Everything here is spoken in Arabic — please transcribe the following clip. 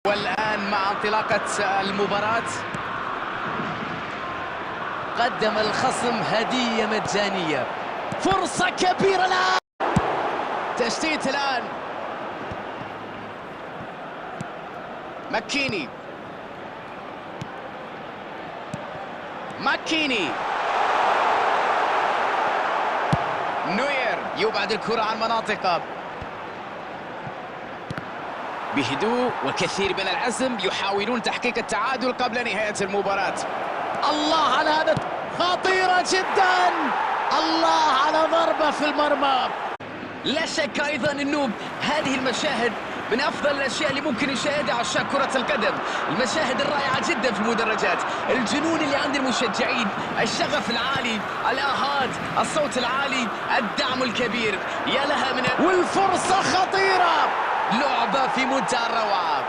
والآن مع انطلاقة المباراة قدم الخصم هدية مجانية. فرصة كبيرة الآن، تشتيت الآن. ماكيني نوير يبعد الكرة عن مناطقه بهدوء وكثير من العزم، يحاولون تحقيق التعادل قبل نهاية المباراة. الله على هذا، خطيرة جدا، الله على ضربة في المرمى. لا شك أيضا أنه هذه المشاهد من أفضل الأشياء اللي ممكن يشاهدها عشاق كرة القدم. المشاهد الرائعة جدا في المدرجات، الجنون اللي عند المشجعين، الشغف العالي، الآهات، الصوت العالي، الدعم الكبير. يا لها من والفرصة خطيرة، لعبة في منتهى الروعة.